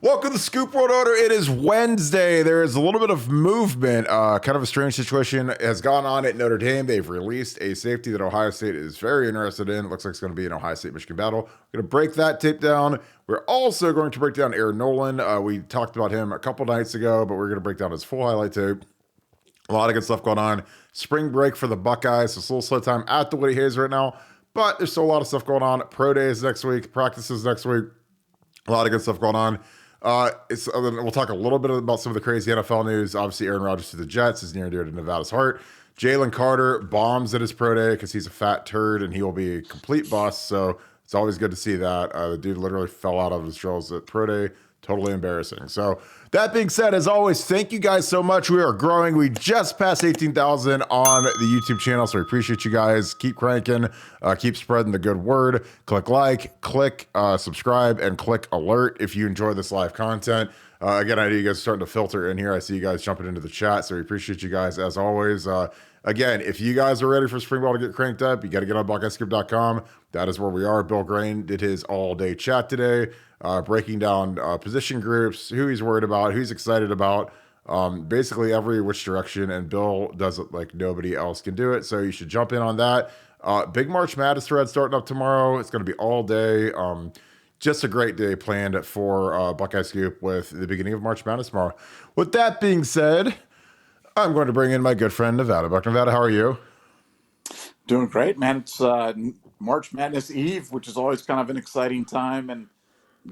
Welcome to Scoop World Order. It is Wednesday. There is a little bit of movement. Kind of a strange situation has gone on at Notre Dame. They've released a safety that Ohio State is very interested in. It looks like it's going to be an Ohio State-Michigan battle. We're going to break that tape down. We're also going to break down Aaron Noland. We talked about him a couple nights ago, but we're going to break down his full highlight tape. A lot of good stuff going on. Spring break for the Buckeyes. So it's a little slow time at the Woody Hayes right now, but there's still a lot of stuff going on. Pro days next week, practices next week. A lot of good stuff going on. We'll talk a little bit about some of the crazy NFL news. Obviously, Aaron Rodgers to the Jets is near and dear to Nevada's heart. Jalen Carter bombs at his pro day because he's a fat turd and he will be a complete bust. So it's always good to see that. The dude literally fell out of his drills at pro day. Totally embarrassing. So that being said, as always, thank you guys so much. We are growing. We just passed 18,000 on the YouTube channel, so we appreciate you guys. Keep cranking. Keep spreading the good word. Click like, click subscribe, and click alert if you enjoy this live content. Again, I know you guys are starting to filter in here. I see you guys jumping into the chat, so we appreciate you guys as always. Again, if you guys are ready for spring ball to get cranked up, you got to get on BuckeyeScoop.com. That is where we are. Bill Greene did his all-day chat today, breaking down position groups, who he's worried about, who he's excited about, basically every which direction, and Bill does it like nobody else can do it, so you should jump in on that. Big March Madness thread starting up tomorrow. It's going to be all day. Just a great day planned for Buckeye Scoop with the beginning of March Madness tomorrow. With that being said, I'm going to bring in my good friend Nevadabuck. Nevada, how are you? Doing great, man. It's March Madness Eve, which is always kind of an exciting time, and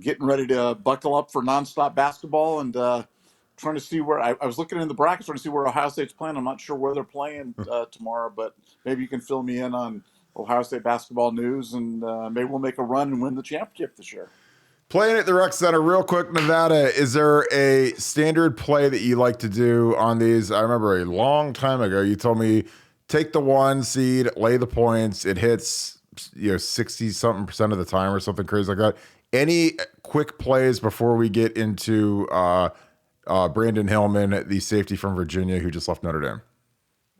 getting ready to buckle up for nonstop basketball and trying to see where I was looking in the brackets, trying to see where Ohio State's playing. I'm not sure where they're playing tomorrow, but maybe you can fill me in on Ohio State basketball news, and maybe we'll make a run and win the championship this year. Playing at the Rec Center, real quick, Nevada, is there a standard play that you like to do on these? I remember a long time ago, you told me take the 1 seed, lay the points, it hits 60-something% of the time or something crazy like that. Any quick plays before we get into Brandon Hillman, the safety from Virginia who just left Notre Dame?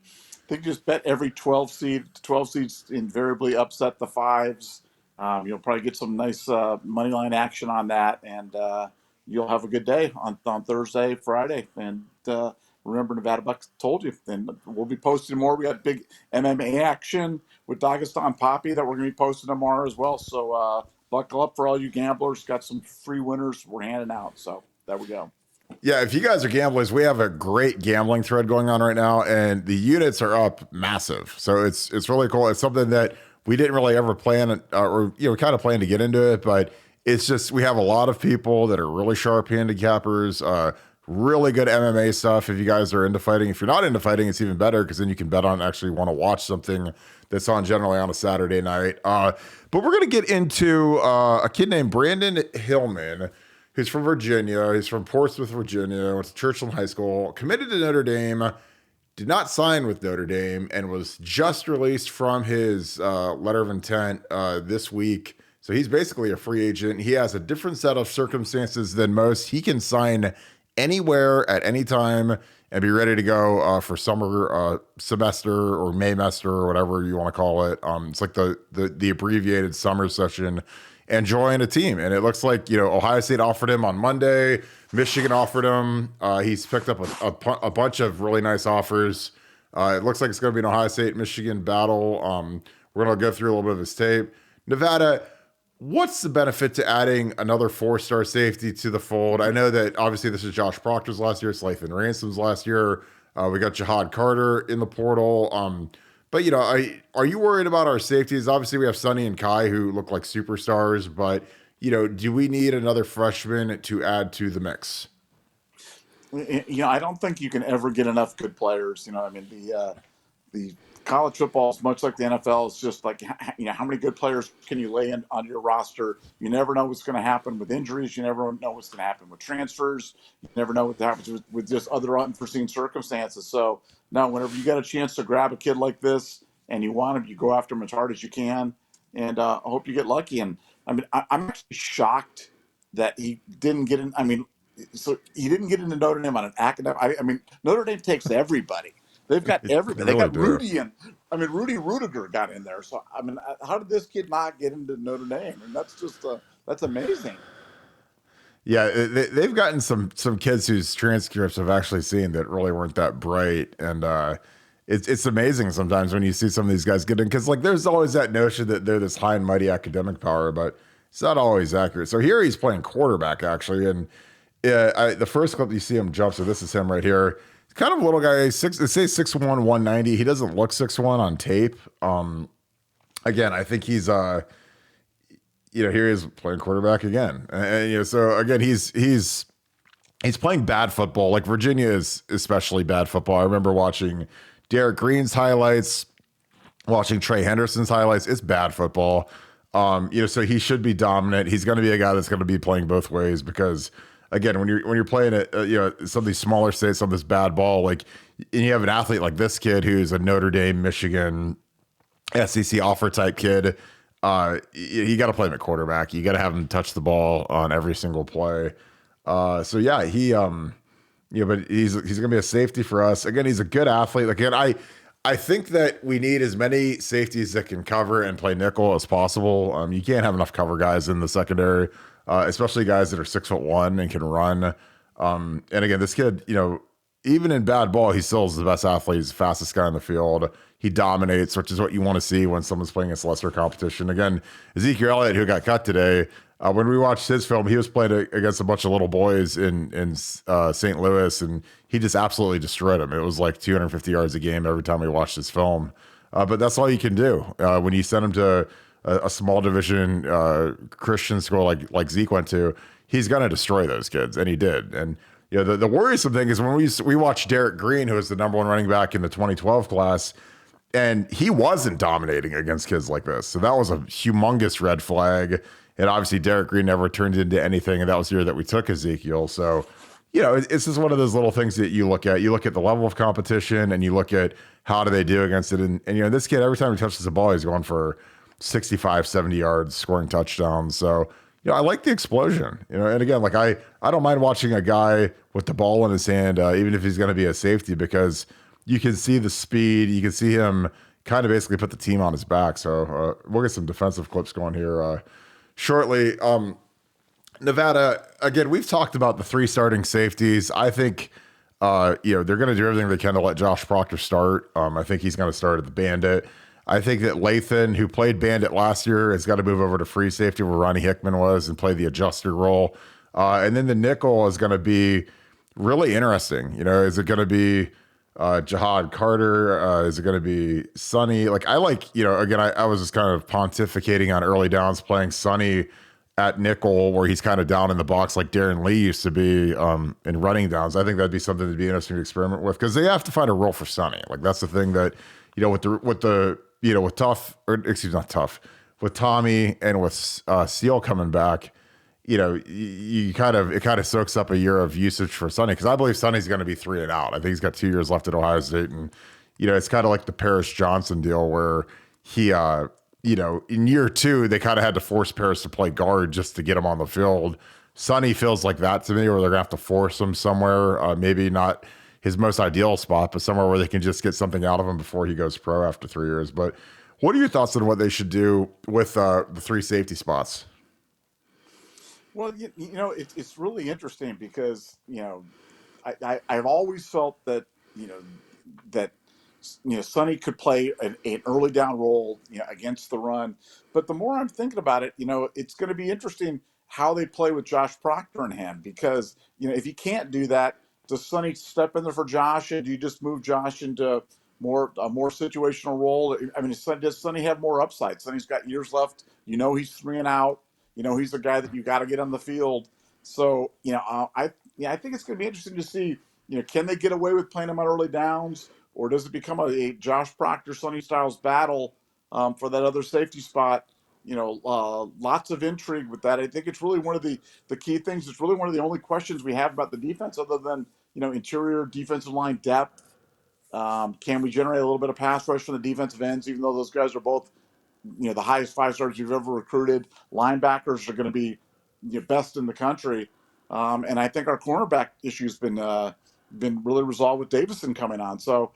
I think just bet every 12 seed. 12 seeds invariably upset the 5s. You'll probably get some nice money line action on that, and you'll have a good day on Thursday, Friday. And remember, Nevadabuck told you, and we'll be posting more. We got big MMA action with Dagestan Poppy that we're going to be posting tomorrow as well. So buckle up for all you gamblers. Got some free winners we're handing out. So there we go. Yeah, if you guys are gamblers, we have a great gambling thread going on right now, and the units are up massive. So it's really cool. It's something that we didn't really ever plan, or kind of plan to get into it, but it's just we have a lot of people that are really sharp handicappers, really good MMA stuff. If you guys are into fighting, if you're not into fighting, it's even better because then you can bet on actually want to watch something that's on generally on a Saturday night. But we're gonna get into a kid named Brandon Hillman, who's from Virginia. He's from Portsmouth, Virginia. Went to Churchland High School, committed to Notre Dame. Did not sign with Notre Dame and was just released from his letter of intent this week. So he's basically a free agent. He has a different set of circumstances than most. He can sign anywhere at any time and be ready to go for summer semester or Maymester or whatever you want to call it. It's like the abbreviated summer session, and join a team. And it looks like, Ohio State offered him on Monday. Michigan offered him. He's picked up a bunch of really nice offers. It looks like it's going to be an Ohio State-Michigan battle. We're going to go through a little bit of his tape. Nevada, what's the benefit to adding another 4-star safety to the fold? I know that obviously this is Josh Proctor's last year. It's Lathan Ransom's last year. We got Jihad Carter in the portal. But, are you worried about our safeties? Obviously, we have Sonny and Kai who look like superstars, but, do we need another freshman to add to the mix? I don't think you can ever get enough good players. The college football is much like the NFL. It's just like, how many good players can you lay in on your roster? You never know what's going to happen with injuries. You never know what's going to happen with transfers. You never know what happens with just other unforeseen circumstances. So now, whenever you get a chance to grab a kid like this and you want him, you go after him as hard as you can, and I hope you get lucky. And I'm actually shocked that he didn't get in. So he didn't get into Notre Dame on an academic. Notre Dame takes everybody. They've got everybody. They got Rudy, and Rudy Rudiger got in there. So how did this kid not get into Notre Dame? And that's amazing. Yeah, they've gotten some kids whose transcripts I've actually seen that really weren't that bright, and it's amazing sometimes when you see some of these guys get in because like there's always that notion that they're this high and mighty academic power, but it's not always accurate. So here he's playing quarterback actually, and the first clip you see him jump, so this is him right here. He's kind of a little guy, six. They say 6'1", 190. He doesn't look 6'1" on tape. Again, I think he's here he is playing quarterback again, and so again he's playing bad football. Like Virginia is especially bad football. I remember watching Derek Green's highlights, watching Trey Henderson's highlights. It's bad football. So he should be dominant. He's going to be a guy that's going to be playing both ways because again, when you're playing at some of these smaller states, some of this bad ball, like, and you have an athlete like this kid who's a Notre Dame, Michigan, SEC offer type kid. You got to play him at quarterback. You got to have him touch the ball on every single play. So yeah, but he's gonna be a safety for us. Again, he's a good athlete. Again, I think that we need as many safeties that can cover and play nickel as possible. You can't have enough cover guys in the secondary, especially guys that are 6'1" and can run. And again, this kid, even in bad ball, he still is the best athlete. He's the fastest guy on the field. He dominates, which is what you want to see when someone's playing against lesser competition. Again, Ezekiel Elliott, who got cut today, when we watched his film, he was playing against a bunch of little boys in St. Louis, and he just absolutely destroyed them. It was like 250 yards a game every time we watched his film. But that's all you can do when you send him to a small division Christian school like Zeke went to. He's going to destroy those kids, and he did. And the worrisome thing is when we watched Derek Green, who was the number one running back in the 2012 class, and he wasn't dominating against kids like this. So that was a humongous red flag. And obviously Derek Green never turned into anything. And that was the year that we took Ezekiel. So, it's just one of those little things that you look at. You look at the level of competition and you look at how do they do against it. And this kid, every time he touches the ball, he's going for 65, 70 yards, scoring touchdowns. So, I like the explosion, and again, like I don't mind watching a guy with the ball in his hand, even if he's going to be a safety, because you can see the speed. You can see him kind of basically put the team on his back. So we'll get some defensive clips going here shortly. Nevada, again, we've talked about the three starting safeties. I think, they're going to do everything they can to let Josh Proctor start. I think he's going to start at the Bandit. I think that Lathan, who played Bandit last year, has got to move over to free safety where Ronnie Hickman was and play the adjuster role. And then the nickel is going to be really interesting. Is it going to be Jihad Carter? Is it going to be Sonny? Like, again, I was just kind of pontificating on early downs, playing Sonny at nickel where he's kind of down in the box like Darren Lee used to be in running downs. I think that'd be something to be interesting to experiment with because they have to find a role for Sonny. Like, that's the thing that, with Tommy and with Seal coming back, it kind of soaks up a year of usage for Sonny because I believe Sonny's going to be 3 and out. I think he's got 2 years left at Ohio State, and it's kind of like the Paris Johnson deal where he, in year 2 they kind of had to force Paris to play guard just to get him on the field. Sonny feels like that to me, where they're going to have to force him somewhere, maybe not his most ideal spot, but somewhere where they can just get something out of him before he goes pro after 3 years. But what are your thoughts on what they should do with the 3 safety spots? Well, it's really interesting because I've always felt that that Sonny could play an early down role against the run, but the more I'm thinking about it, it's going to be interesting how they play with Josh Proctor in hand because if you can't do that, does Sonny step in there for Josh, and do you just move Josh into a more situational role? I mean, does Sonny have more upside? Sonny's got years left. He's 3 and out. He's the guy that you got to get on the field. So, I think it's going to be interesting to see, can they get away with playing him on early downs, or does it become a Josh Proctor, Sonny Styles battle for that other safety spot? Lots of intrigue with that. I think it's really one of the key things. It's really one of the only questions we have about the defense, other than interior defensive line depth. Can we generate a little bit of pass rush from the defensive ends, even though those guys are both the highest 5-stars you've ever recruited? Linebackers are going to be best in the country, and I think our cornerback issue's been really resolved with Davison coming on. So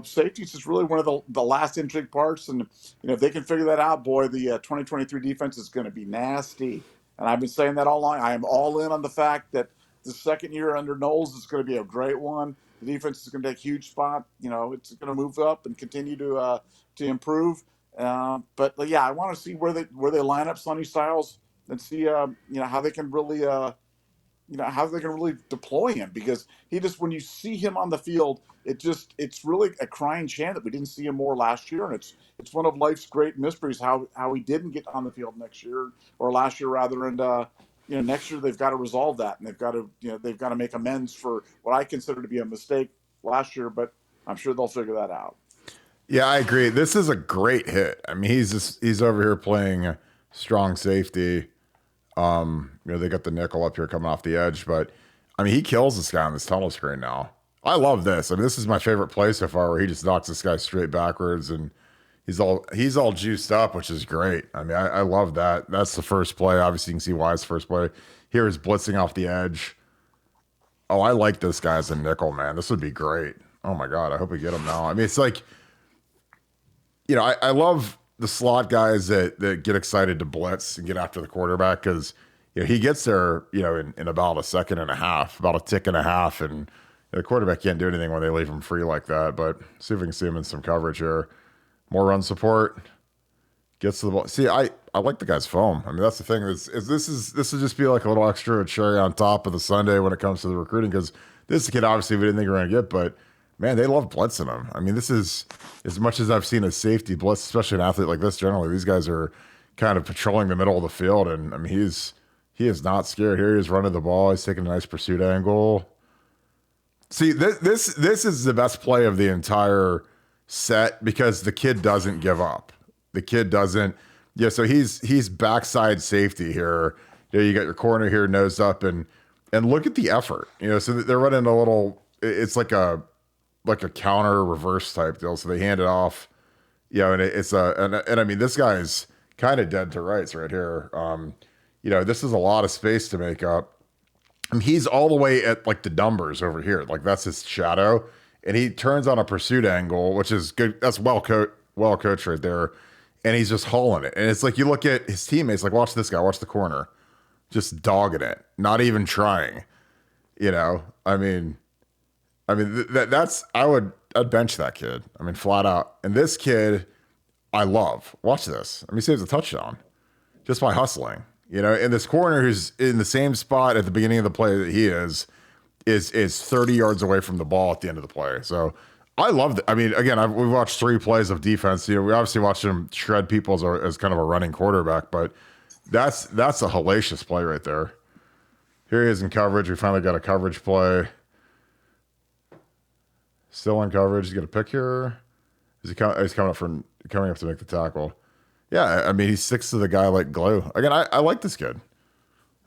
safeties is really one of the last intrigue parts, and if they can figure that out, boy, the 2023 defense is going to be nasty. And I've been saying that all along. I am all in on the fact that the second year under Knowles is going to be a great one. The defense is going to take a huge spot. It's going to move up and continue to improve. But yeah, I want to see where they line up Sonny Styles and see how they can really how they can really deploy him, because he just, when you see him on the field, it's really a crying shame that we didn't see him more last year. And it's one of life's great mysteries how he didn't get on the field next year, or last year rather. And next year they've got to resolve that, and they've got to make amends for what I consider to be a mistake last year, but I'm sure they'll figure that out. Yeah, I agree. This is a great hit. I mean, he's over here playing strong safety. They got the nickel up here coming off the edge, but I mean, he kills this guy on this tunnel screen now. I love this. I mean, this is my favorite play so far, where he just knocks this guy straight backwards, and he's all juiced up, which is great. I mean, I love that. That's the first play. Obviously, you can see why it's first play. Here is blitzing off the edge. Oh, I like this guy as a nickel, man. This would be great. Oh my God, I hope we get him now. I mean, it's like, I love the slot guys that get excited to blitz and get after the quarterback, because he gets there in about a second and a half, about a tick and a half, and the quarterback can't do anything when they leave him free like that. But see if we can see him in some coverage here. More run support, gets to the ball. See, I like the guy's foam. I mean, that's the thing. This would just be like a little extra cherry on top of the sundae when it comes to the recruiting, because this kid obviously we didn't think we were going to get, but man, they love blitzing him. I mean, this is, as much as I've seen a safety blitz, especially an athlete like this, generally, these guys are kind of patrolling the middle of the field. And I mean, he is not scared. Here he is running the ball. He's taking a nice pursuit angle. See, this is the best play of the entire set, because the kid doesn't give up. The kid doesn't. Yeah, so he's backside safety here. You got your corner here, nose up, and look at the effort. So they're running a little. It's like a counter reverse type deal. So they hand it off, and and I mean, this guy's kind of dead to rights right here. This is a lot of space to make up. I mean, he's all the way at like the numbers over here. Like that's his shadow, and he turns on a pursuit angle, which is good. That's well coached right there. And he's just hauling it. And it's like, you look at his teammates, like, watch this guy, watch the corner, just dogging it, not even trying, I mean, I'd bench that kid. I mean, flat out. And this kid, I love. Watch this. I mean, he saves a touchdown just by hustling. And this corner, who's in the same spot at the beginning of the play that he is 30 yards away from the ball at the end of the play. So I love it. I mean, again, we've watched 3 plays of defense. We obviously watched him shred people as kind of a running quarterback, but that's a hellacious play right there. Here he is in coverage. We finally got a coverage play. Still in coverage. He's got a pick here. He's coming up to make the tackle. Yeah, I mean, he sticks to the guy like glue. Again, I like this kid.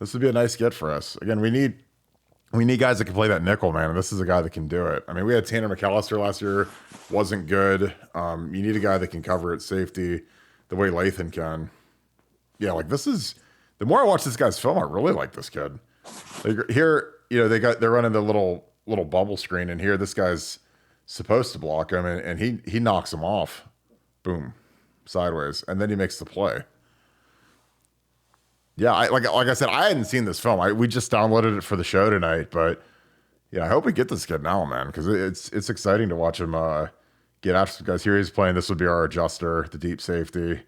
This would be a nice get for us. Again, we need guys that can play that nickel, man. And this is a guy that can do it. I mean, we had Tanner McAllister last year. Wasn't good. You need a guy that can cover at safety the way Lathan can. Yeah, like this is, the more I watch this guy's film, I really like this kid. Like here, they're running the little bubble screen, and here this guy's supposed to block him, and he knocks him off. Boom. Sideways. And then he makes the play. Yeah, like I said, I hadn't seen this film. We just downloaded it for the show tonight, but yeah, I hope we get this kid now, man, because it's exciting to watch him get after some guys. Here he's playing. This would be our adjuster, the deep safety.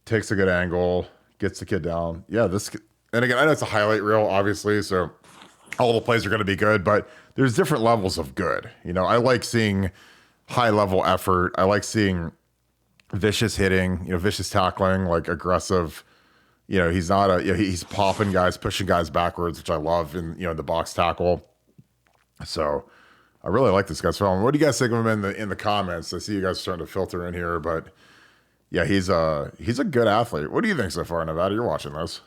Takes a good angle, gets the kid down. Yeah, and again, I know it's a highlight reel, obviously, so all the plays are going to be good, but there's different levels of good. I like seeing high level effort. I like seeing vicious hitting, vicious tackling, like aggressive. He's not he's popping guys, pushing guys backwards, which I love in the box tackle. So I really like this guy's film. What do you guys think of him in the comments? I see you guys starting to filter in here, but yeah, he's a good athlete. What do you think so far, Nevada? You're watching this.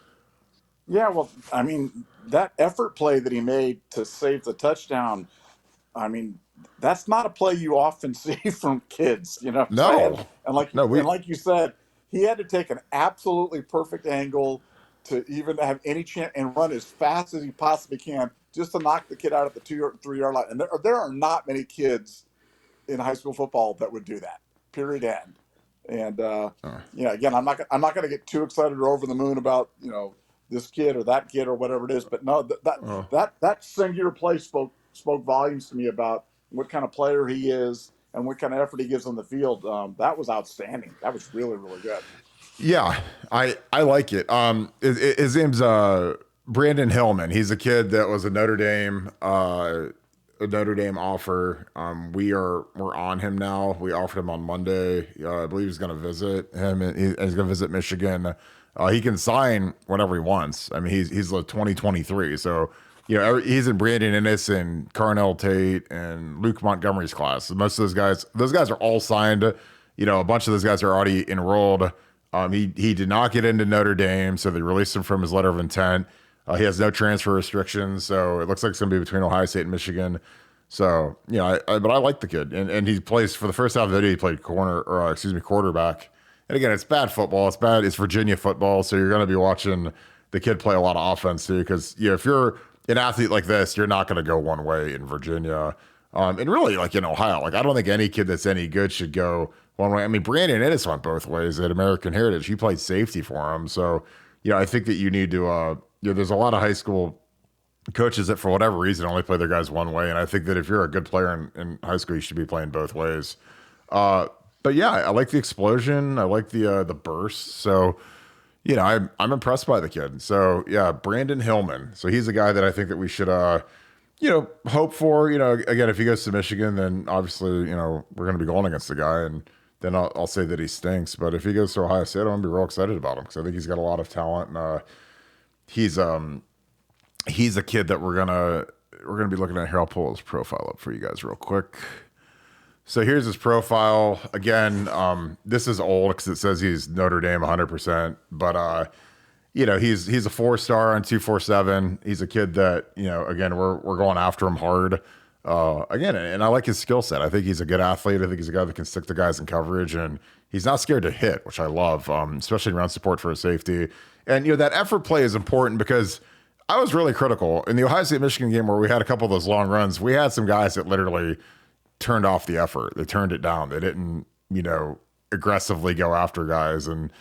Yeah, well, I mean, that effort play that he made to save the touchdown, I mean, that's not a play you often see from kids, No. And like you said, he had to take an absolutely perfect angle to even have any chance and run as fast as he possibly can just to knock the kid out at the 2 or 3 yard line. And there are not many kids in high school football that would do that. Period. End. And again, I'm not going to get too excited or over the moon about this kid or that kid or whatever it is. But no, that singular play spoke volumes to me about what kind of player he is and what kind of effort he gives on the field. That was outstanding. That was really, really good. Yeah, I like it. His name's Brandon Hillman. He's a kid that was a Notre Dame offer. We're on him now. We offered him on Monday. I believe he's going to visit him, and he's going to visit Michigan. He can sign whenever he wants. I mean, he's like 2023, so he's in Brandon Innes and Carnell Tate and Luke Montgomery's class. Most of those guys are all signed. A bunch of those guys are already enrolled. He did not get into Notre Dame, so they released him from his letter of intent. He has no transfer restrictions, so it looks like it's going to be between Ohio State and Michigan. So, but I like the kid, and he plays for the first half of the day. He played quarterback. And again, it's bad football. It's Virginia football, so you're going to be watching the kid play a lot of offense too. Because if you're an athlete like this, you're not going to go one way in Virginia, and really like in Ohio. Like I don't think any kid that's any good should go one way. I mean, Brandon Innes went both ways at American Heritage. He played safety for him, so I think that you need to. There's a lot of high school coaches that, for whatever reason, only play their guys one way. And I think that if you're a good player in high school, you should be playing both ways. But yeah, I like the explosion. I like the burst. So, I'm impressed by the kid. So yeah, Brandon Hillman. So he's a guy that I think that we should, hope for. Again, if he goes to Michigan, then obviously, we're going to be going against the guy, and then I'll say that he stinks. But if he goes to Ohio State, I'm going to be real excited about him because I think he's got a lot of talent, and he's a kid that we're gonna be looking at here. I'll pull his profile up for you guys real quick. So here's his profile. Again, this is old because it says he's Notre Dame 100%, but he's a 4-star on 247. He's a kid that again we're going after him hard. Again, and I like his skill set. I think he's a good athlete. I think he's a guy that can stick the guys in coverage, and he's not scared to hit, which I love, especially around support for a safety. And that effort play is important because I was really critical in the Ohio State Michigan game where we had a couple of those long runs. We had some guys that literally turned off the effort. They turned it down. They didn't, aggressively go after guys. And,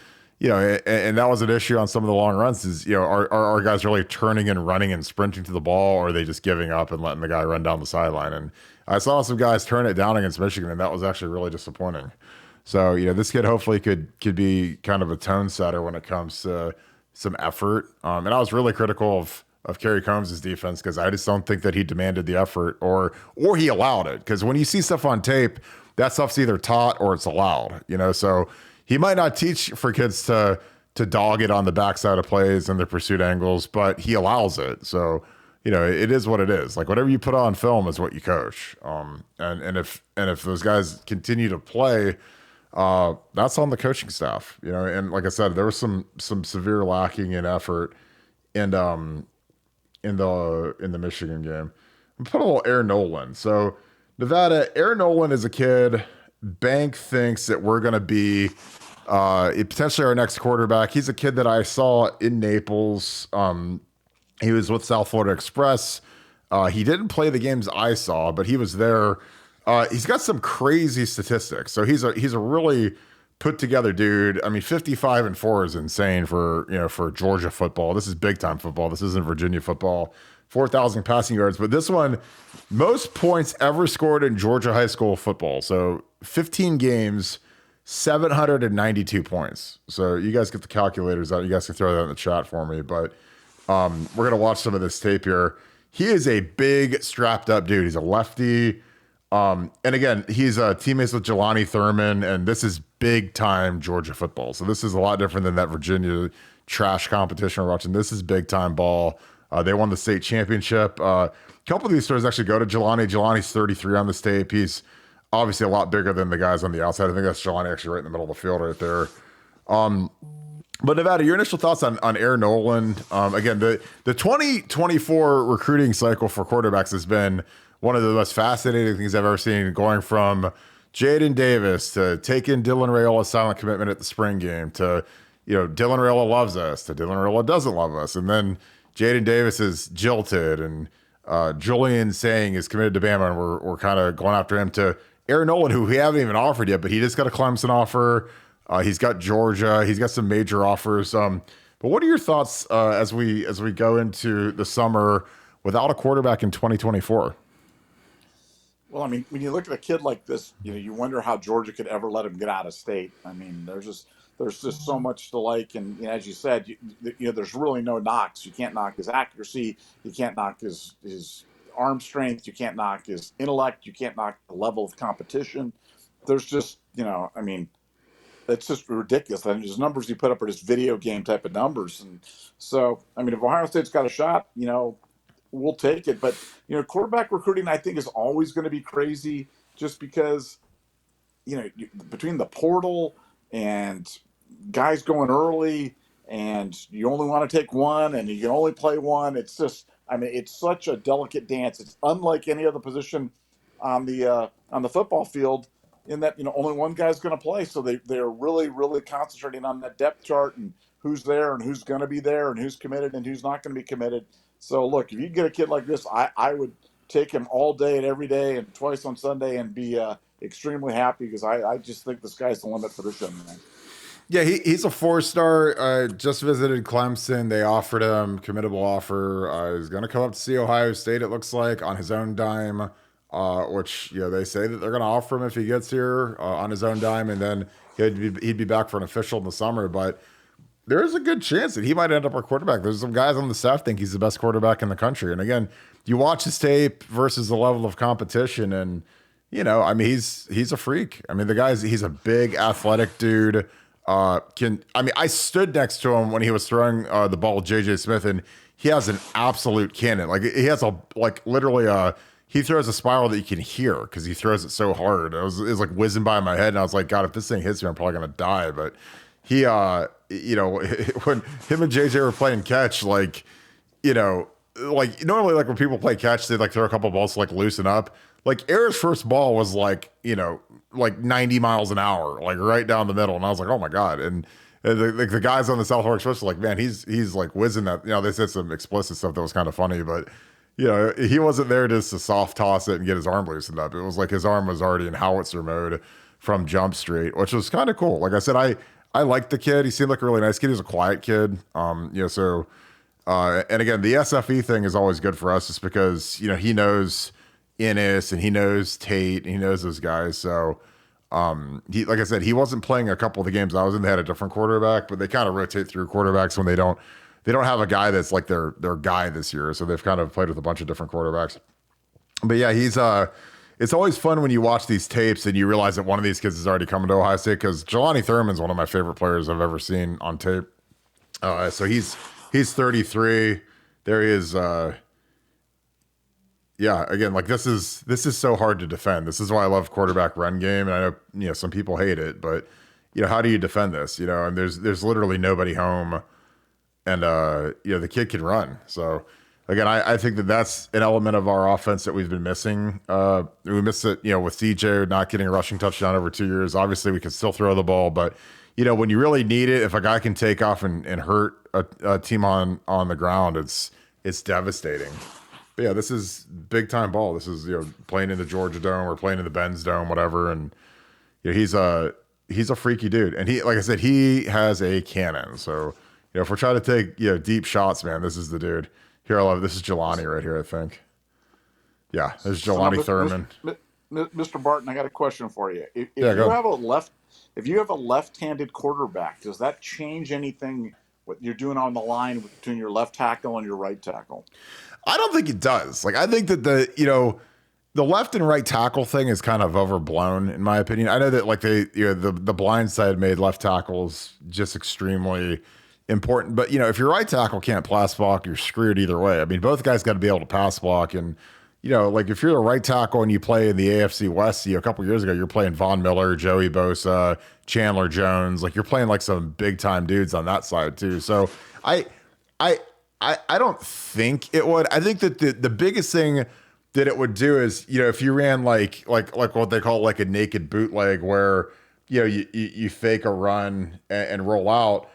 and that was an issue on some of the long runs is, are our guys really turning and running and sprinting to the ball, or are they just giving up and letting the guy run down the sideline? And I saw some guys turn it down against Michigan, and that was actually really disappointing. So, this kid hopefully could be kind of a tone setter when it comes to some effort. And I was really critical of Kerry Combs' defense because I just don't think that he demanded the effort or he allowed it. Because when you see stuff on tape, that stuff's either taught or it's allowed, so he might not teach for kids to dog it on the backside of plays and the pursuit angles, but he allows it. So, it is what it is. Like whatever you put on film is what you coach. And if those guys continue to play, that's on the coaching staff, and like I said, there was some severe lacking in effort and in the Michigan game. I'm putting a little Air Noland. So Nevada, Air Noland is a kid. Bank thinks that we're going to be potentially our next quarterback. He's a kid that I saw in Naples. He was with South Florida Express. He didn't play the games I saw, but he was there. He's got some crazy statistics. So he's a really put together dude. I mean, 55-4 is insane for Georgia football. This is big time football. This isn't Virginia football. 4,000 passing yards, but this one, most points ever scored in Georgia high school football. So 15 games, 792 points. So you guys get the calculators out. You guys can throw that in the chat for me, but we're going to watch some of this tape here. He is a big strapped up dude. He's a lefty. And again, he's teammates with Jelani Thurman, and this is big time Georgia football. So this is a lot different than that Virginia trash competition we're watching. This is big time ball. They won the state championship. A couple of these stories actually go to Jelani. Jelani's 33 on this tape. He's obviously a lot bigger than the guys on the outside. I think that's Jelani actually right in the middle of the field right there. But Nevada, your initial thoughts on Air Noland? Again, the 2024 recruiting cycle for quarterbacks has been one of the most fascinating things I've ever seen, going from Jaden Davis to taking Dylan Rayola's silent commitment at the spring game to, Dylan Rayola loves us to Dylan Rayola doesn't love us. And then Jaden Davis is jilted, and Julian Saying is committed to Bama, and we're kind of going after him, to Air Noland, who we haven't even offered yet, but he just got a Clemson offer. He's got Georgia. He's got some major offers. But what are your thoughts as we go into the summer without a quarterback in 2024? Well, I mean, when you look at a kid like this, you wonder how Georgia could ever let him get out of state. I mean, there's just so much to like, and as you said, there's really no knocks. You can't knock his accuracy. You can't knock his arm strength. You can't knock his intellect. You can't knock the level of competition. There's just, I mean, it's just ridiculous. I mean, his numbers he put up are just video game type of numbers, and so I mean, if Ohio State's got a shot, we'll take it. But quarterback recruiting, I think, is always going to be crazy, just because between the portal and guys going early, and you only want to take one, and you can only play one. It's just, I mean, it's such a delicate dance. It's unlike any other position on the football field, in that only one guy's going to play. So they're really concentrating on that depth chart and who's there and who's going to be there and who's committed and who's not going to be committed. So look, if you get a kid like this, I would take him all day and every day and twice on Sunday and be extremely happy, because I just think the sky's the limit for this young man. Yeah, he's a 4-star. Just visited Clemson. They offered him committable offer. He's going to come up to see Ohio State, it looks like, on his own dime, which they say that they're going to offer him if he gets here on his own dime, and then he'd be back for an official in the summer. But there is a good chance that he might end up our quarterback. There's some guys on the staff think he's the best quarterback in the country. And again, you watch his tape versus the level of competition, and I mean, he's a freak. I mean, he's a big athletic dude. I stood next to him when he was throwing the ball to JJ Smith, and he has an absolute cannon. Like, he has literally he throws a spiral that you can hear because he throws it so hard. It was like whizzing by my head, and I was like, God, if this thing hits me, I'm probably gonna die. But he, when him and JJ were playing catch, like normally, like when people play catch, they like throw a couple balls to like loosen up. Like, Era's first ball was like 90 miles an hour, like right down the middle. And I was like, oh my God. And the guys on the South Fork Switch were like, man, he's like whizzing that. They said some explicit stuff that was kind of funny, but he wasn't there just to soft toss it and get his arm loosened up. It was like his arm was already in howitzer mode from Jump Street, which was kind of cool. Like I said, I liked the kid. He seemed like a really nice kid. He was a quiet kid. So, and again, the SFE thing is always good for us, just because, he knows Ennis and he knows Tate and he knows those guys. So, like I said, he wasn't playing a couple of the games I was in. They had a different quarterback, but they kind of rotate through quarterbacks when they don't have a guy that's like their guy this year. So they've kind of played with a bunch of different quarterbacks. But yeah, it's always fun when you watch these tapes and you realize that one of these kids is already coming to Ohio State, because Jelani Thurman's one of my favorite players I've ever seen on tape. So he's 33. There he is. Yeah, again, like this is so hard to defend. This is why I love quarterback run game. And I know, some people hate it, but how do you defend this? And there's literally nobody home, and the kid can run. So again, I think that's an element of our offense that we've been missing. We missed it, with DJ not getting a rushing touchdown over 2 years. Obviously, we can still throw the ball, but when you really need it, if a guy can take off and hurt a team on the ground, it's devastating. But yeah, this is big time ball. This is playing in the Georgia Dome or playing in the Benz Dome, whatever. And he's a freaky dude, and he, like I said, he has a cannon. So if we're trying to take deep shots, man, this is the dude. Here, I love this is Jelani right here, I think. Yeah, this is Jelani Thurman. Mr. Barton, I got a question for you. If you have a left-handed quarterback, does that change anything what you're doing on the line between your left tackle and your right tackle? I don't think it does. Like, I think that the left and right tackle thing is kind of overblown, in my opinion. I know that like the blind side made left tackles just extremely important, but if your right tackle can't pass block, you're screwed either way. I mean, both guys got to be able to pass block, and like if you're a right tackle and you play in the AFC West, a couple years ago, you're playing Von Miller, Joey Bosa, Chandler Jones, like you're playing like some big time dudes on that side too. So I don't think it would. I think that the biggest thing that it would do is, if you ran like what they call like a naked bootleg, where you fake a run and roll out.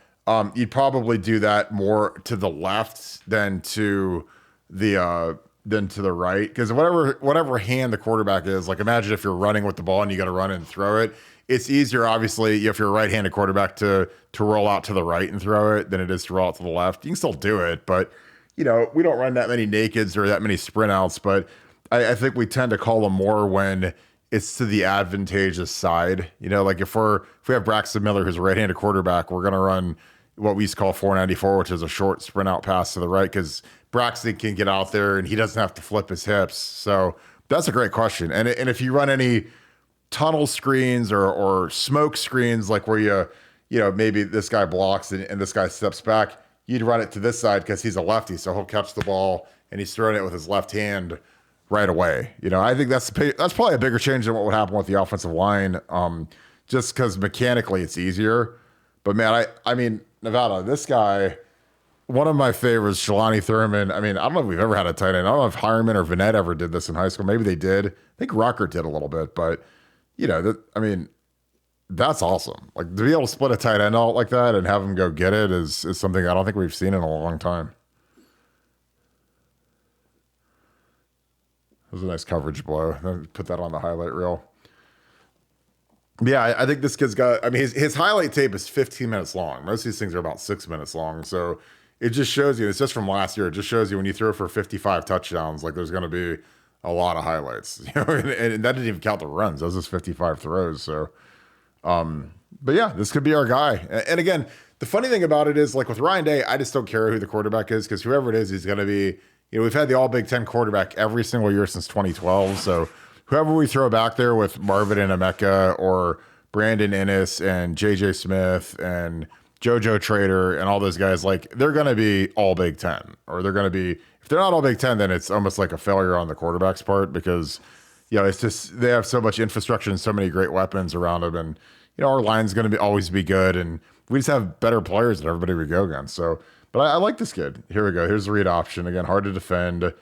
You'd probably do that more to the left than to the right, because whatever hand the quarterback is, like imagine if you're running with the ball and you got to run and throw it. it's easier, obviously, if you're a right-handed quarterback to roll out to the right and throw it than it is to roll out to the left. You can still do it, but we don't run that many nakeds or that many sprint outs. But I think we tend to call them more when it's to the advantageous side. Like if we have Braxton Miller, who's a right-handed quarterback, we're gonna run what we used to call 494, which is a short sprint out pass to the right, because Braxton can get out there and he doesn't have to flip his hips. So that's a great question. And if you run any tunnel screens or smoke screens, like where maybe this guy blocks and this guy steps back, you'd run it to this side because he's a lefty, so he'll catch the ball and he's throwing it with his left hand right away. I think that's probably a bigger change than what would happen with the offensive line, just because mechanically it's easier. But man, I mean, Nevada, this guy, one of my favorites, Jelani Thurman. I mean, I don't know if we've ever had a tight end. I don't know if Hireman or Vanette ever did this in high school. Maybe they did. I think Rucker did a little bit, but that's awesome. Like, to be able to split a tight end out like that and have him go get it is something I don't think we've seen in a long time. That was a nice coverage blow. Put that on the highlight reel. Yeah, I think this kid's got, his highlight tape is 15 minutes long. Most of these things are about 6 minutes long. So it just shows you, it's just from last year. It just shows you when you throw for 55 touchdowns, like there's going to be a lot of highlights, and that didn't even count the runs. Those just 55 throws. So, but yeah, this could be our guy. And again, the funny thing about it is, like with Ryan Day, I just don't care who the quarterback is, because whoever it is, he's going to be, we've had the all Big Ten quarterback every single year since 2012. So whoever we throw back there with Marvin and Emeka or Brandon Innes and JJ Smith and JoJo Trader and all those guys, like they're going to be all Big Ten, or they're going to be, if they're not all Big Ten, then it's almost like a failure on the quarterback's part, because, it's just, they have so much infrastructure and so many great weapons around them. And, our line's going to always be good. And we just have better players than everybody we go against. So, but I like this kid. Here we go. Here's the read option. Again, hard to defend.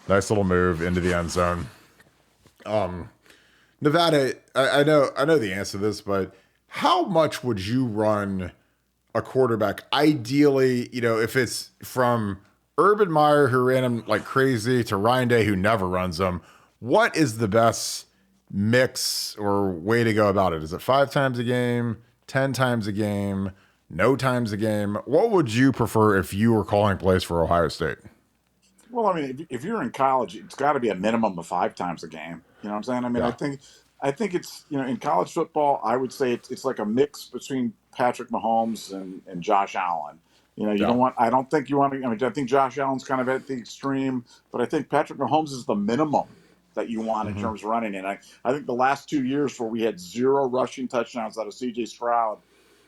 Nice little move into the end zone. Nevada, I know the answer to this, but how much would you run a quarterback? Ideally, if it's from Urban Meyer, who ran him like crazy, to Ryan Day, who never runs them, what is the best mix or way to go about it? Is it 5 times a game, 10 times a game, no times a game? What would you prefer if you were calling plays for Ohio State? Well, if you're in college, it's got to be a minimum of 5 times a game. You know what I'm saying? Yeah. I think it's, in college football, I would say it's like a mix between Patrick Mahomes and Josh Allen. I don't think you want to, I think Josh Allen's kind of at the extreme, but I think Patrick Mahomes is the minimum that you want in terms of running. And I think the last 2 years where we had 0 rushing touchdowns out of CJ Stroud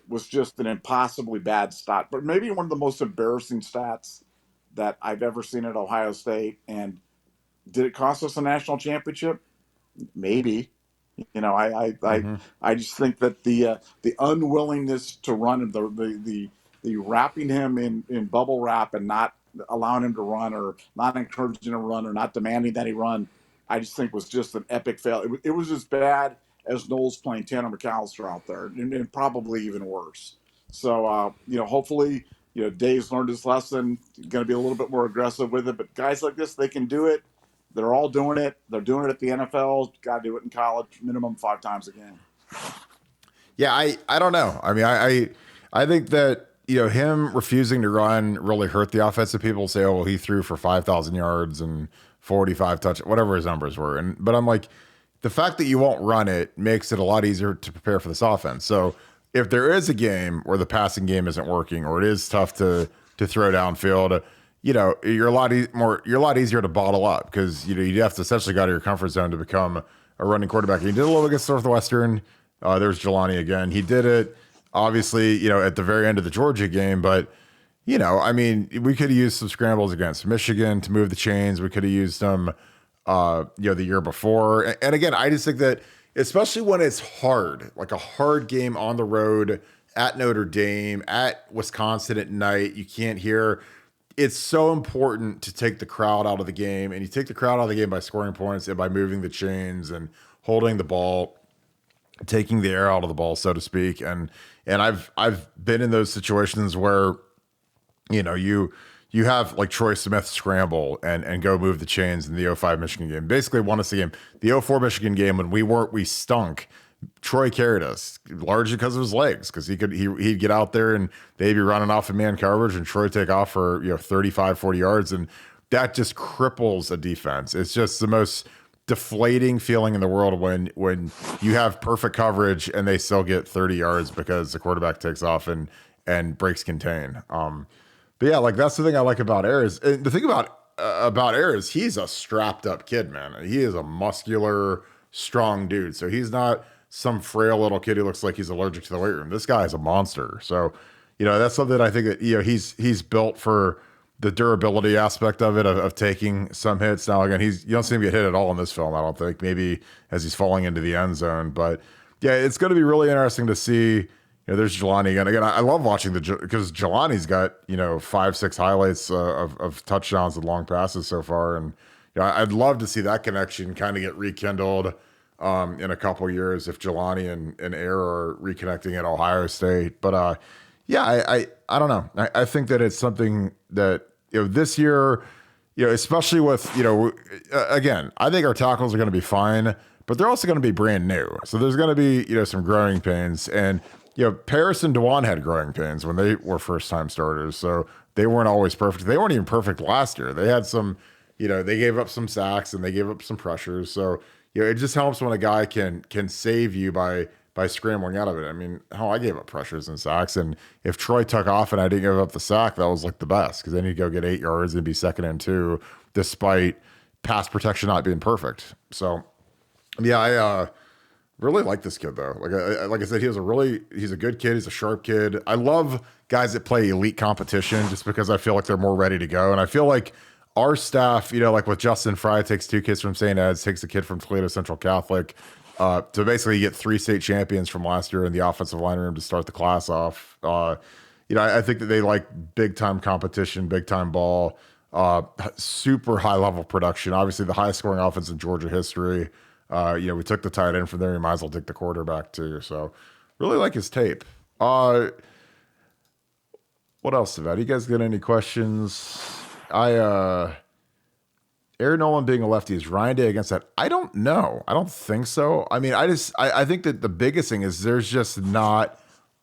was just an impossibly bad stat, but maybe one of the most embarrassing stats that I've ever seen at Ohio State. And did it cost us a national championship? Maybe. I just think that the unwillingness to run, the wrapping him in bubble wrap and not allowing him to run, or not encouraging him to run, or not demanding that he run, I just think was just an epic fail. It was as bad as Knowles playing Tanner McAllister out there, and probably even worse. So, hopefully, Dave's learned his lesson, going to be a little bit more aggressive with it. But guys like this, they can do it. They're all doing it. They're doing it at the NFL. Got to do it in college, minimum 5 times a game. Yeah, I don't know. I think that, him refusing to run really hurt the offensive. People say, oh, well, he threw for 5,000 yards and 45 touch, whatever his numbers were. But I'm like, the fact that you won't run it makes it a lot easier to prepare for this offense. So if there is a game where the passing game isn't working, or it is tough to throw downfield, you're a lot easier to bottle up, because you have to essentially go out of your comfort zone to become a running quarterback. And he did a little against Northwestern. There's Jelani again. He did it, obviously, at the very end of the Georgia game. But we could have used some scrambles against Michigan to move the chains. We could have used them, the year before. And again, I just think that, especially when it's hard, like a hard game on the road at Notre Dame, at Wisconsin at night, you can't hear. It's so important to take the crowd out of the game, and you take the crowd out of the game by scoring points and by moving the chains and holding the ball, taking the air out of the ball, so to speak. And I've been in those situations where, you have like Troy Smith scramble and go move the chains in the 05 Michigan game. Basically won us the game. The 04 Michigan game, when we stunk, Troy carried us largely because of his legs, because he'd get out there and they'd be running off in man coverage and Troy take off for 35, 40 yards, and that just cripples a defense. It's just the most deflating feeling in the world when you have perfect coverage and they still get 30 yards because the quarterback takes off and breaks contain. But yeah, like that's the thing I like about Ayers. And the thing about Ayers, he's a strapped up kid, man. He is a muscular, strong dude. So he's not some frail little kid who looks like he's allergic to the weight room. This guy is a monster. So, that's something I think that, he's built for the durability aspect of it, of taking some hits. Now, again, you don't see him get hit at all in this film, I don't think, maybe as he's falling into the end zone. But yeah, it's going to be really interesting to see. There's Jelani again. Again, I love watching because Jelani's got 5-6 highlights of touchdowns and long passes so far, and I'd love to see that connection kind of get rekindled in a couple years if Jelani and Air are reconnecting at Ohio State. But yeah, I don't know. I think that it's something that this year, especially with again, I think our tackles are going to be fine, but they're also going to be brand new, so there's going to be some growing pains. And Paris and Dewan had growing pains when they were first-time starters, so they weren't always perfect. They weren't even perfect last year. They had some, they gave up some sacks and they gave up some pressures. So, it just helps when a guy can save you by scrambling out of it. I mean, I gave up pressures and sacks, and if Troy took off and I didn't give up the sack, that was like the best, because then he'd go get 8 yards and be 2nd and 2, despite pass protection not being perfect. So, yeah, I really like this kid though. Like I said, he's a good kid. He's a sharp kid. I love guys that play elite competition just because I feel like they're more ready to go. And I feel like our staff, like with Justin Fry, takes 2 kids from St. Ed's, takes a kid from Toledo Central Catholic, to basically get 3 state champions from last year in the offensive line room to start the class off. I think that they like big time competition, big time ball, super high level production. Obviously the highest scoring offense in Georgia history. We took the tight end from there. You might as well take the quarterback too. So really like his tape. What else about? You guys got any questions? Aaron Noland being a lefty, is Ryan Day against that? I don't know. I don't think so. I mean, I think that the biggest thing is there's just not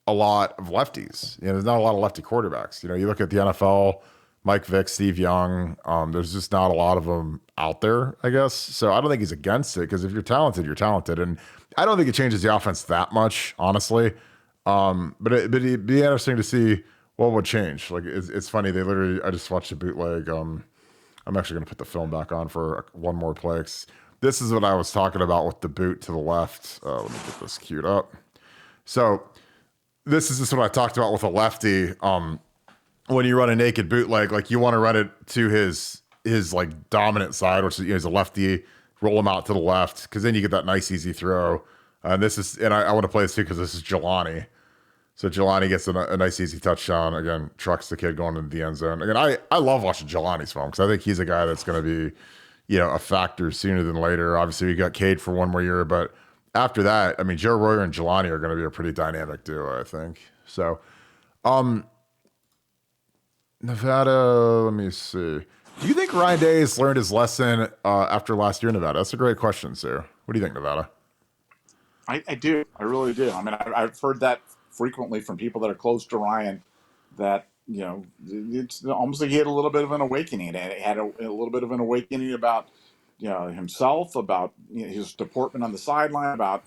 a lot of lefties. There's not a lot of lefty quarterbacks. You look at the NFL, Mike Vick, Steve Young. There's just not a lot of them out there, I guess. So I don't think he's against it, because if you're talented, you're talented. And I don't think it changes the offense that much, honestly. But it'd be interesting to see what would change. Like, it's funny. I just watched a bootleg. I'm actually going to put the film back on for one more play. This is what I was talking about with the boot to the left. Let me get this queued up. So this is just what I talked about with a lefty. When you run a naked bootleg, like you want to run it to his like dominant side, which is he's a lefty, roll him out to the left, because then you get that nice easy throw. And I want to play this too because this is Jelani. So Jelani gets a nice easy touchdown. Again, trucks the kid going into the end zone. Again, I love watching Jelani's film because I think he's a guy that's going to be a factor sooner than later. Obviously, we got Cade for one more year, but after that, I mean, Joe Royer and Jelani are going to be a pretty dynamic duo, I think. So, Nevada, let me see. Do you think Ryan Day has learned his lesson after last year in Nevada? That's a great question, Sue. What do you think, Nevada? I do. I really do. I mean, I've heard that frequently from people that are close to Ryan, that it's almost like he had a little bit of an awakening. And he had a little bit of an awakening about himself, about his deportment on the sideline, about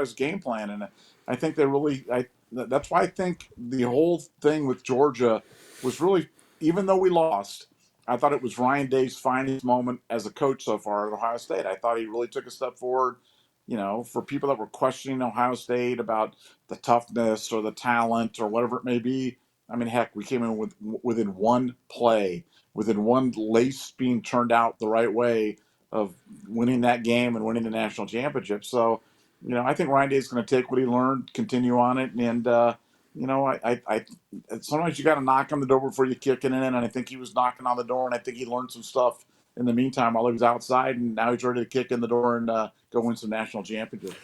his game plan. And I think that's why I think the whole thing with Georgia was really, even though we lost, I thought it was Ryan Day's finest moment as a coach so far at Ohio State. I thought he really took a step forward. For people that were questioning Ohio State about the toughness or the talent or whatever it may be, I mean, heck, we came in within one play, within one lace being turned out the right way of winning that game and winning the national championship. So, I think Ryan Day is going to take what he learned, continue on it, and I sometimes you got to knock on the door before you kick it in, and I think he was knocking on the door, and I think he learned some stuff in the meantime while he was outside, and now he's ready to kick in the door and go win some national championships.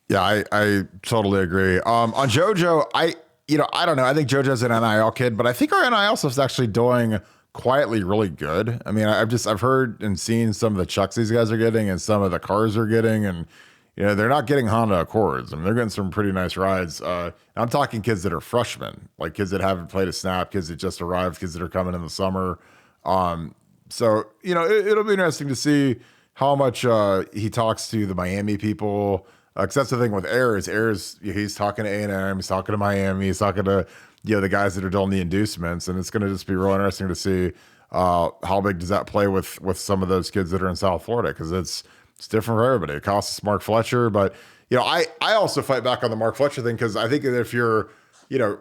Yeah, I totally agree. On JoJo, I don't know. I think JoJo's an NIL kid, but I think our NIL stuff's actually doing quietly really good. I mean, I've heard and seen some of the chucks these guys are getting and some of the cars are getting, and they're not getting Honda Accords. I mean, they're getting some pretty nice rides. I'm talking kids that are freshmen, like kids that haven't played a snap, kids that just arrived, kids that are coming in the summer. So, it'll be interesting to see how much he talks to the Miami people. Because that's the thing with Ayers, he's talking to A&M, he's talking to Miami, he's talking to the guys that are doing the inducements, and it's going to just be real interesting to see how big does that play with some of those kids that are in South Florida, because it's different for everybody. It costs Mark Fletcher, but I also fight back on the Mark Fletcher thing, because I think that if you're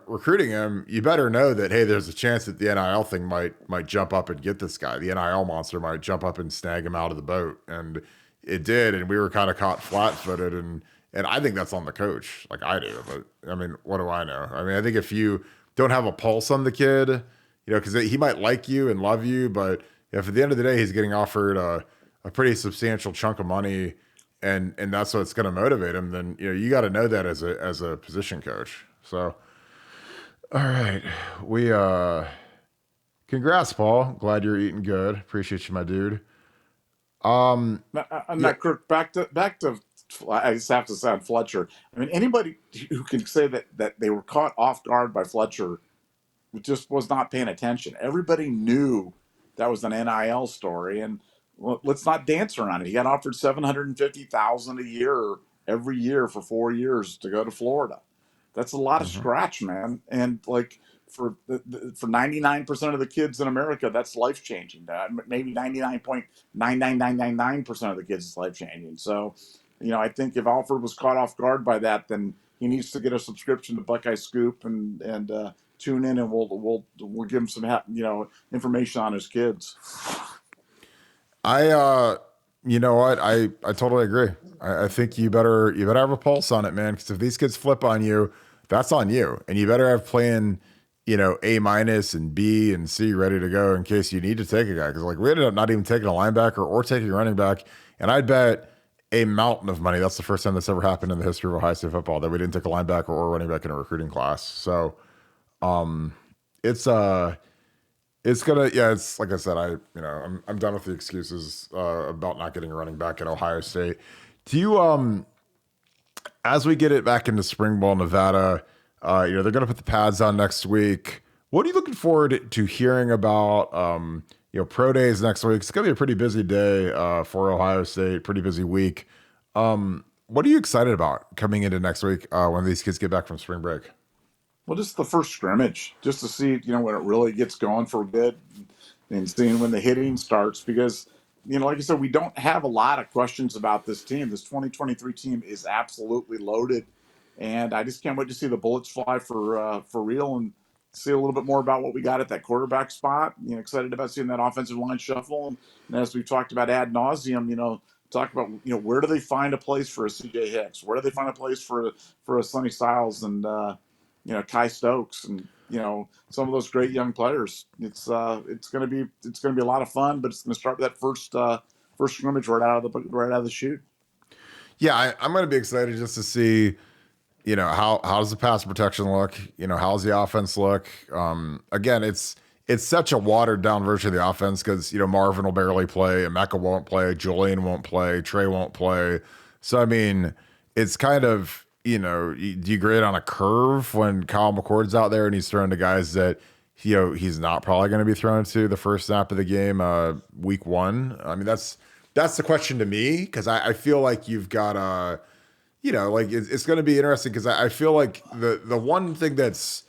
recruiting him, you better know that, hey, there's a chance that the NIL thing might jump up and get this guy. The NIL monster might jump up and snag him out of the boat, and it did, and we were kind of caught flat-footed, and I think that's on the coach, like I do. But I mean, what do I know? I mean, I think if you don't have a pulse on the kid, because he might like you and love you, but if at the end of the day he's getting offered a pretty substantial chunk of money, and that's what's going to motivate him, then you got to know that as a position coach. So, all right, we congrats, Paul. Glad you're eating good. Appreciate you, my dude. Kirk, back to I just have to say on Fletcher. I mean, anybody who can say that they were caught off guard by Fletcher just was not paying attention. Everybody knew that was an NIL story, and let's not dance around it. He got offered $750,000 a year every year for 4 years to go to Florida. That's a lot of scratch, man. And like for 99% of the kids in America, that's life changing. Maybe 99.99999% of the kids is life changing. So, I think if Alfred was caught off guard by that, then he needs to get a subscription to Buckeye Scoop and tune in, and we'll give him some information on his kids. You know what? I totally agree. I think you better have a pulse on it, man. Because if these kids flip on you, that's on you, and you better have plan, A- and B and C ready to go in case you need to take a guy. Because like we ended up not even taking a linebacker or taking a running back, and I'd bet a mountain of money that's the first time that's ever happened in the history of Ohio State football that we didn't take a linebacker or a running back in a recruiting class. So, it's gonna, it's like I said, I'm done with the excuses about not getting a running back at Ohio State. Do you as we get it back into spring ball, Nevada, they're gonna put the pads on next week. What are you looking forward to hearing about? Pro days next week. It's gonna be a pretty busy day for Ohio State, pretty busy week. What are you excited about coming into next week when these kids get back from spring break? Well, just the first scrimmage, just to see, when it really gets going for good, and seeing when the hitting starts, because, like I said, we don't have a lot of questions about this team. This 2023 team is absolutely loaded, and I just can't wait to see the bullets fly for real, and see a little bit more about what we got at that quarterback spot. Excited about seeing that offensive line shuffle, and as we've talked about ad nauseum, talk about where do they find a place for a CJ Hicks? Where do they find a place for a Sonny Styles and Kai Stokes and some of those great young players? It's gonna be a lot of fun, but it's gonna start with that first scrimmage right out of the chute. Yeah, I'm gonna be excited just to see, how does the pass protection look? How's the offense look? Again, it's such a watered down version of the offense because Marvin will barely play, Emeka won't play, Julian won't play, Trey won't play. So I mean, it's kind of, do you grade on a curve when Kyle McCord's out there and he's throwing to guys that, he's not probably going to be thrown to the first snap of the game, week one? I mean, that's the question to me, because I feel like you've got it's going to be interesting, because I feel like the one thing that's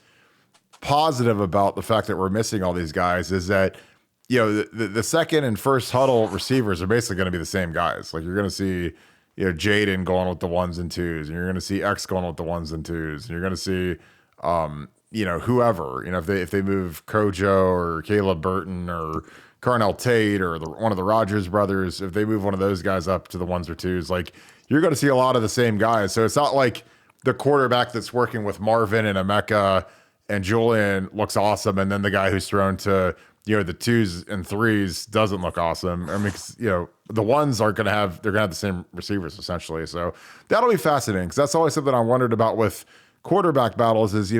positive about the fact that we're missing all these guys is that, the second and first huddle receivers are basically going to be the same guys. Like you're going to see, Jaden going with the ones and twos, and you're going to see X going with the ones and twos, and you're going to see, whoever, if they move Kojo or Caleb Burton or Carnell Tate or one of the Rogers brothers, if they move one of those guys up to the ones or twos, like you're going to see a lot of the same guys. So it's not like the quarterback that's working with Marvin and Emeka and Julian looks awesome, and then the guy who's thrown to the twos and threes doesn't look awesome. I mean, the ones are gonna have the same receivers essentially. So that'll be fascinating, because that's always something I wondered about with quarterback battles is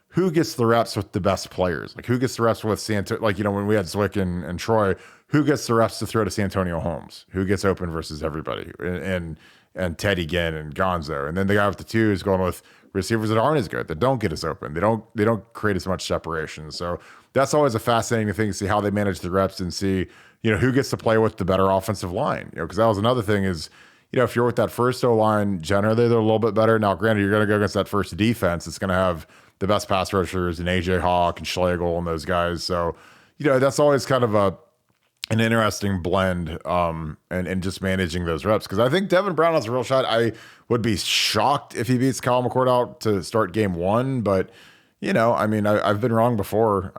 who gets the reps with the best players, like who gets the reps with when we had Zwick and Troy, who gets the reps to throw to Santonio Holmes, who gets open versus everybody, and and Teddy Ginn and Gonzo. And then the guy with the 2 is going with receivers that aren't as good, that don't get as open. They don't create as much separation. So that's always a fascinating thing to see how they manage the reps and see, who gets to play with the better offensive line. Because that was another thing is, if you're with that first O-line, generally they're a little bit better. Now, granted, you're going to go against that first defense. It's going to have the best pass rushers and AJ Hawk and Schlegel and those guys. So, that's always kind of an interesting blend and just managing those reps. Because I think Devin Brown has a real shot. I would be shocked if he beats Kyle McCord out to start game 1. But, I've been wrong before.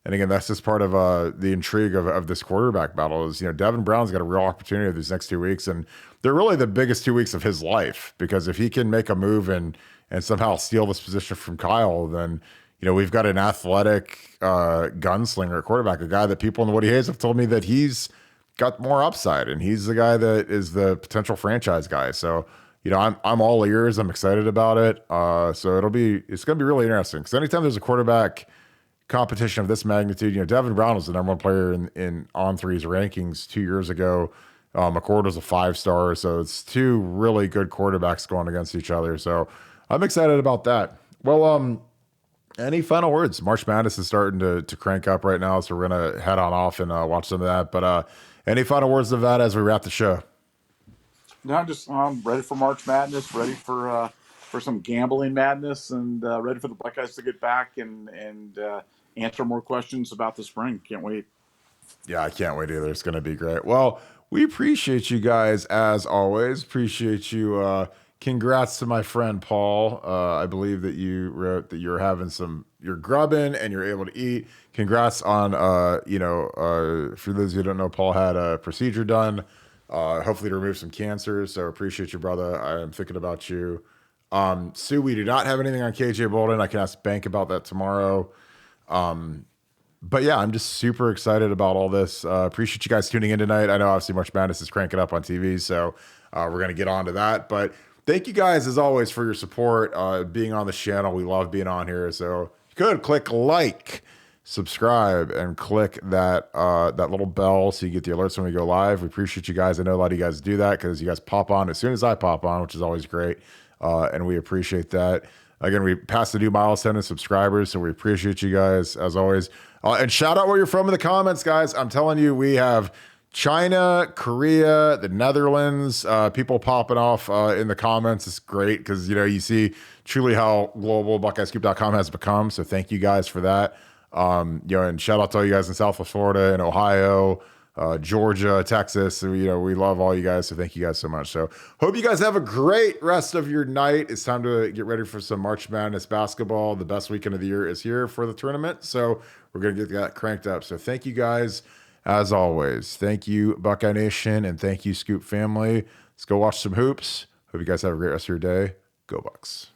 And again, that's just part of the intrigue of this quarterback battle is, Devin Brown's got a real opportunity these next 2 weeks. And they're really the biggest 2 weeks of his life, because if he can make a move and somehow steal this position from Kyle, then, we've got an athletic gunslinger at quarterback, a guy that people in the Woody Hayes have told me that he's got more upside, and he's the guy that is the potential franchise guy. So, I'm all ears. I'm excited about it. So it's going to be really interesting, because anytime there's a quarterback competition of this magnitude, Devin Brown was the number 1 player in On3's rankings 2 years ago. McCord was a 5-star, so it's 2 really good quarterbacks going against each other. So I'm excited about that. Well, any final words? March Madness is starting to crank up right now, so we're gonna head on off and watch some of that. But any final words of that as we wrap the show? No, I'm just ready for March Madness, ready for some gambling madness, and ready for the Buckeyes to get back and answer more questions about the spring. Can't wait. Yeah, I can't wait either. It's going to be great. Well, we appreciate you guys as always. Appreciate you. Congrats to my friend Paul. I believe that you wrote that you're grubbing and you're able to eat. Congrats on, for those who don't know, Paul had a procedure done, hopefully to remove some cancer. So appreciate you, brother. I am thinking about you. Sue, we do not have anything on KJ Bolden. I can ask Bank about that tomorrow. But yeah, I'm just super excited about all this. Appreciate you guys tuning in tonight. I know obviously March Madness is cranking up on TV, so we're going to get on to that. But thank you guys as always for your support, being on the channel. We love being on here. So you could click like, subscribe, and click that little bell so you get the alerts when we go live. We appreciate you guys. I know a lot of you guys do that because you guys pop on as soon as I pop on, which is always great. And we appreciate that. Again, we passed the new milestone in subscribers, so we appreciate you guys as always. And shout out where you're from in the comments, guys. I'm telling you, we have China, Korea, the Netherlands, people popping off in the comments. It's great because, you see truly how global BuckeyesCoop.com has become. So thank you guys for that. And shout out to all you guys in Southwest Florida and Ohio, Georgia, Texas. We love all you guys. So thank you guys so much. So hope you guys have a great rest of your night. It's time to get ready for some March Madness basketball. The best weekend of the year is here for the tournament. So we're going to get that cranked up. So thank you guys as always. Thank you, Buckeye Nation, and thank you, Scoop family. Let's go watch some hoops. Hope you guys have a great rest of your day. Go Bucks.